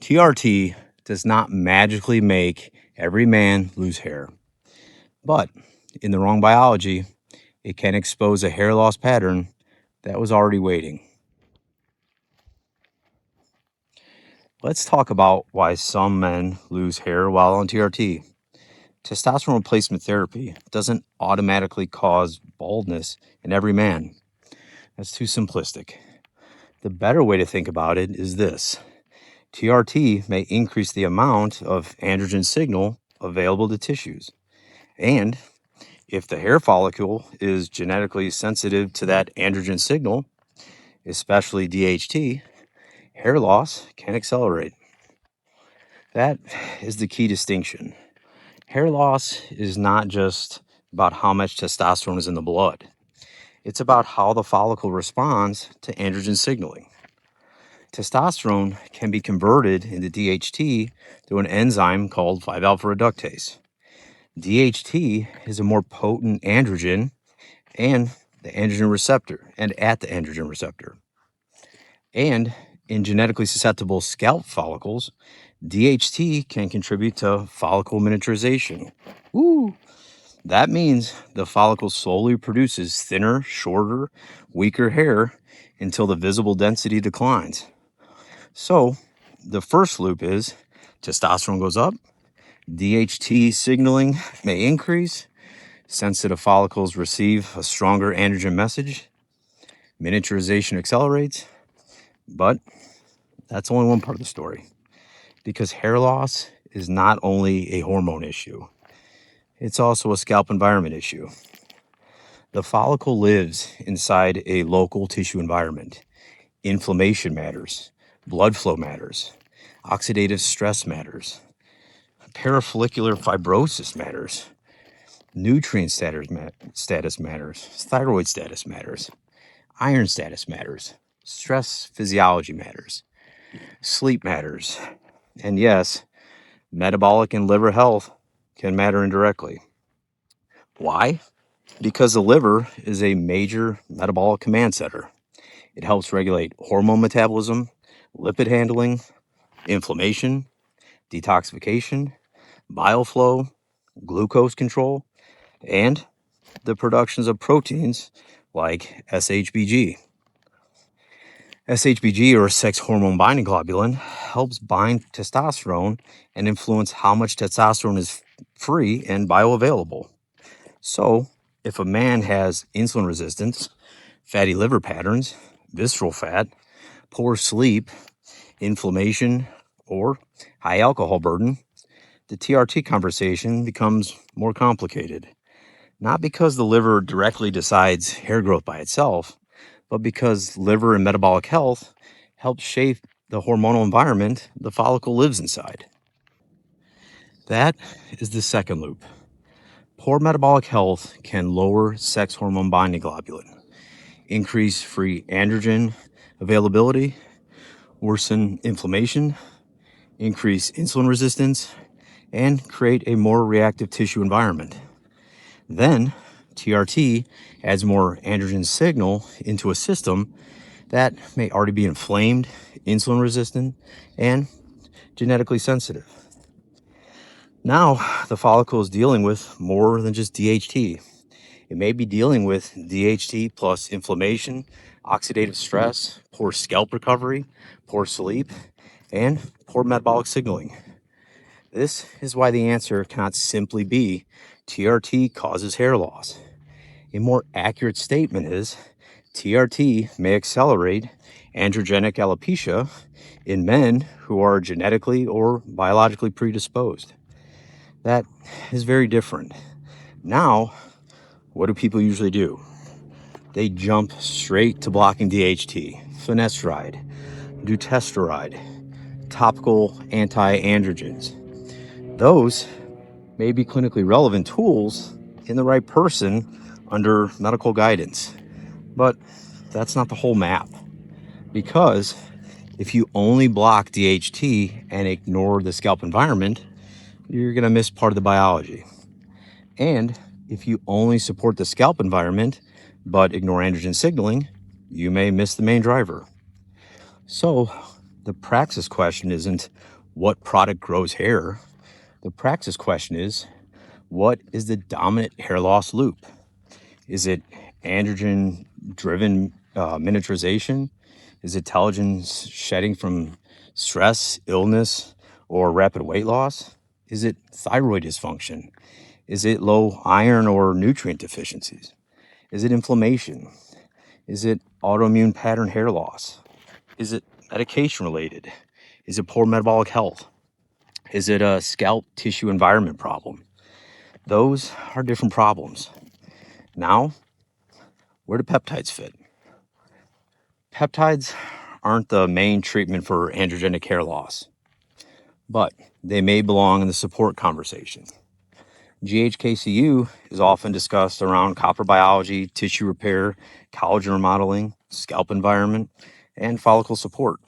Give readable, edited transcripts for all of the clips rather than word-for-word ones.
TRT does not magically make every man lose hair, but in the wrong biology, it can expose a hair loss pattern that was already waiting. Let's talk about why some men lose hair while on TRT. Testosterone replacement therapy doesn't automatically cause baldness in every man. That's too simplistic. The better way to think about it is this. TRT may increase the amount of androgen signal available to tissues. And if the hair follicle is genetically sensitive to that androgen signal, especially DHT, hair loss can accelerate. That is the key distinction. Hair loss is not just about how much testosterone is in the blood. It's about how the follicle responds to androgen signaling. Testosterone can be converted into DHT through an enzyme called 5-alpha reductase. DHT is a more potent androgen and the androgen receptor and at the androgen receptor. And in genetically susceptible scalp follicles, DHT can contribute to follicle miniaturization. Woo! That means the follicle slowly produces thinner, shorter, weaker hair until the visible density declines. So the first loop is testosterone goes up, DHT signaling may increase, sensitive follicles receive a stronger androgen message, miniaturization accelerates, but that's only one part of the story, because hair loss is not only a hormone issue, it's also a scalp environment issue. The follicle lives inside a local tissue environment. Inflammation matters, blood flow matters, oxidative stress matters, parafollicular fibrosis matters, nutrient status matters, thyroid status matters, iron status matters, stress physiology matters, sleep matters, and yes, metabolic and liver health can matter indirectly. Why? Because the liver is a major metabolic command center. It helps regulate hormone metabolism, lipid handling, inflammation, detoxification, bile flow, glucose control, and the productions of proteins like SHBG. SHBG, or sex hormone binding globulin, helps bind testosterone and influence how much testosterone is free and bioavailable. So, if a man has insulin resistance, fatty liver patterns, visceral fat, poor sleep, inflammation, or high alcohol burden, the TRT conversation becomes more complicated. Not because the liver directly decides hair growth by itself, but because liver and metabolic health help shape the hormonal environment the follicle lives inside. That is the second loop. Poor metabolic health can lower sex hormone binding globulin, increase free androgen availability, worsen inflammation, increase insulin resistance, and create a more reactive tissue environment. Then, TRT adds more androgen signal into a system that may already be inflamed, insulin resistant, and genetically sensitive. Now, the follicle is dealing with more than just DHT. It may be dealing with DHT plus inflammation, oxidative stress, poor scalp recovery, poor sleep, and poor metabolic signaling. This is why the answer cannot simply be TRT causes hair loss. A more accurate statement is TRT may accelerate androgenic alopecia in men who are genetically or biologically predisposed. That is very different. Now, what do people usually do? They jump straight to blocking DHT, finasteride, dutasteride, topical anti-androgens. Those may be clinically relevant tools in the right person under medical guidance, but that's not the whole map. Because if you only block DHT and ignore the scalp environment, you're going to miss part of the biology. And if you only support the scalp environment but ignore androgen signaling, you may miss the main driver. So The Praxis question isn't what product grows hair. The Praxis question is, what is the dominant hair loss loop? Is it androgen-driven miniaturization? Is it telogen shedding from stress, illness, or rapid weight loss? Is it thyroid dysfunction? Is it low iron or nutrient deficiencies? Is it inflammation? Is it autoimmune pattern hair loss? Is it medication related? Is it poor metabolic health? Is it a scalp tissue environment problem? Those are different problems. Now, where do peptides fit? Peptides aren't the main treatment for androgenic hair loss, but they may belong in the support conversation. GHK-Cu is often discussed around copper biology, tissue repair, collagen remodeling, scalp environment, and follicle support.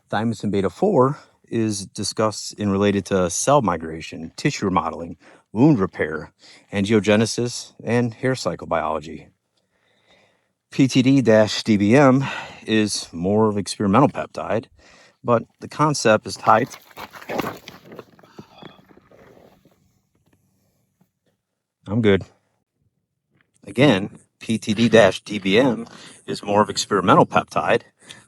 Thymosin beta-4 is discussed in related to cell migration, tissue remodeling, wound repair, angiogenesis, and hair cycle biology. PTD-DBM is more of experimental peptide, but the concept is tied. I'm good. Again, PTD-DBM is more of experimental peptide,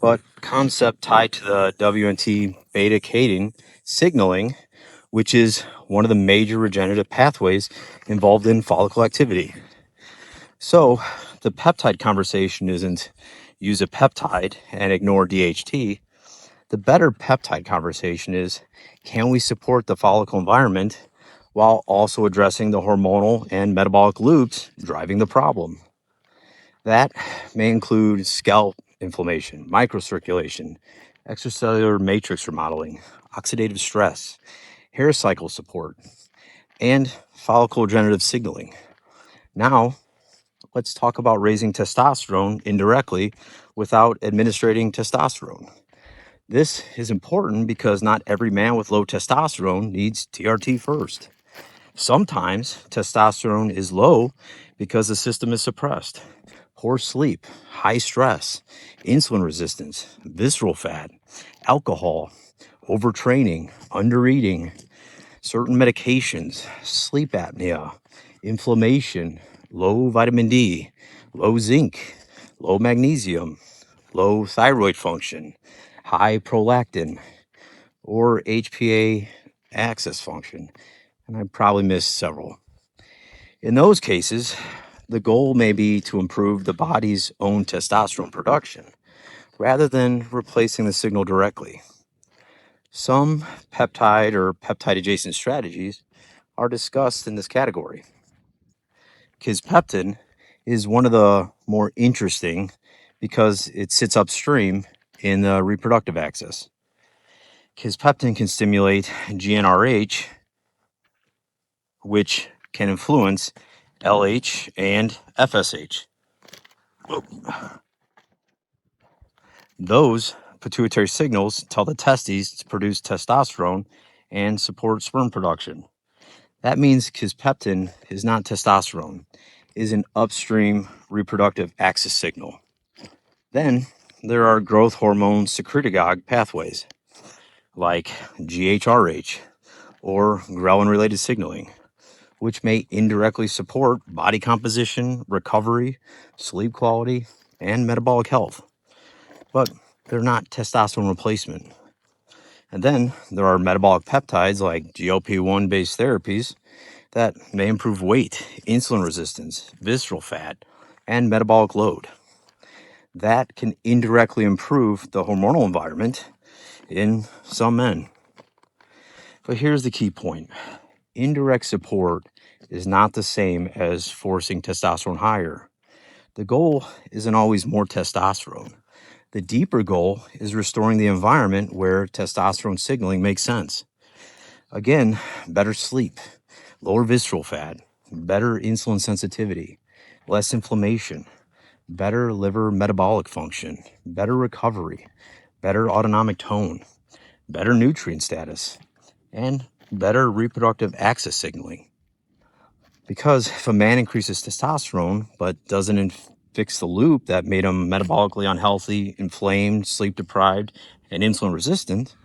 but concept tied to the Wnt beta catenin signaling, which is one of the major regenerative pathways involved in follicle activity. So the peptide conversation isn't use a peptide and ignore DHT. The better peptide conversation is, can we support the follicle environment while also addressing the hormonal and metabolic loops driving the problem? That may include scalp inflammation, microcirculation, extracellular matrix remodeling, oxidative stress, hair cycle support, and follicle regenerative signaling. Now, let's talk about raising testosterone indirectly without administering testosterone. This is important because not every man with low testosterone needs TRT first. Sometimes testosterone is low because the system is suppressed. Poor sleep, high stress, insulin resistance, visceral fat, alcohol, overtraining, undereating, certain medications, sleep apnea, inflammation, low vitamin D, low zinc, low magnesium, low thyroid function, high prolactin, or HPA axis function. And I probably missed several. In those cases, the goal may be to improve the body's own testosterone production rather than replacing the signal directly. Some peptide or peptide adjacent strategies are discussed in this category. Kisspeptin is one of the more interesting because it sits upstream in the reproductive axis. Kisspeptin can stimulate GnRH, which can influence LH and FSH. Those pituitary signals tell the testes to produce testosterone and support sperm production. That means kisspeptin is not testosterone, it is an upstream reproductive axis signal. Then there are growth hormone secretagogue pathways like GHRH or ghrelin-related signaling, which may indirectly support body composition, recovery, sleep quality, and metabolic health. But they're not testosterone replacement. And then there are metabolic peptides like GLP-1 based therapies that may improve weight, insulin resistance, visceral fat, and metabolic load. That can indirectly improve the hormonal environment in some men. But here's the key point. Indirect support is not the same as forcing testosterone higher. The goal isn't always more testosterone. The deeper goal is restoring the environment where testosterone signaling makes sense. Again, better sleep, lower visceral fat, better insulin sensitivity, less inflammation, better liver metabolic function, better recovery, better autonomic tone, better nutrient status, and better reproductive axis signaling. Because if a man increases testosterone but doesn't fix the loop that made him metabolically unhealthy, inflamed, sleep deprived, and insulin resistant,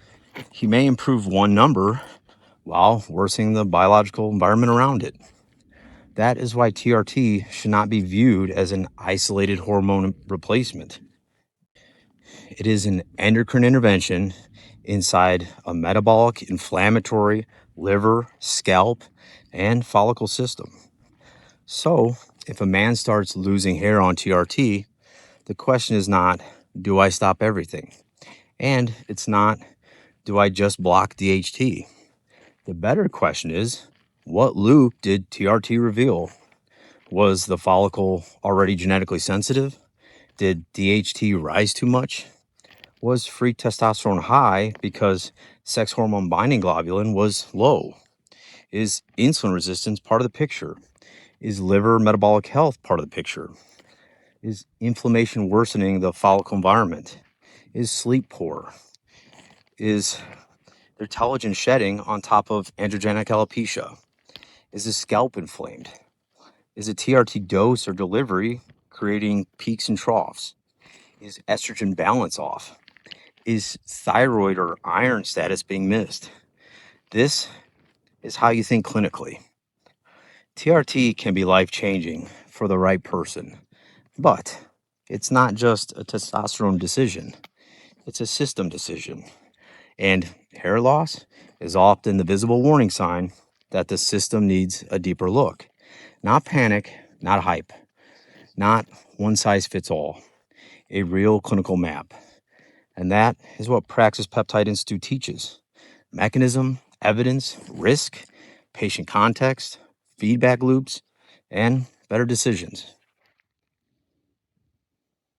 he may improve one number while worsening the biological environment around it. That is why TRT should not be viewed as an isolated hormone replacement. It is an endocrine intervention inside a metabolic, inflammatory, liver, scalp, and follicle system. So, if a man starts losing hair on TRT, the question is not, do I stop everything? And it's not, do I just block DHT? The better question is, what loop did TRT reveal? Was the follicle already genetically sensitive? Did DHT rise too much? Was free testosterone high because sex hormone binding globulin was low? Is insulin resistance part of the picture? Is liver metabolic health part of the picture? Is inflammation worsening the follicle environment? Is sleep poor? Is there telogen shedding on top of androgenic alopecia? Is the scalp inflamed? Is a TRT dose or delivery creating peaks and troughs? Is estrogen balance off? Is thyroid or iron status being missed? This is how you think clinically. TRT can be life-changing for the right person, but it's not just a testosterone decision. It's a system decision. And hair loss is often the visible warning sign that the system needs a deeper look. Not panic, not hype, not one size fits all. A real clinical map. And that is what Praxis Peptide Institute teaches. Mechanism, evidence, risk, patient context, feedback loops, and better decisions.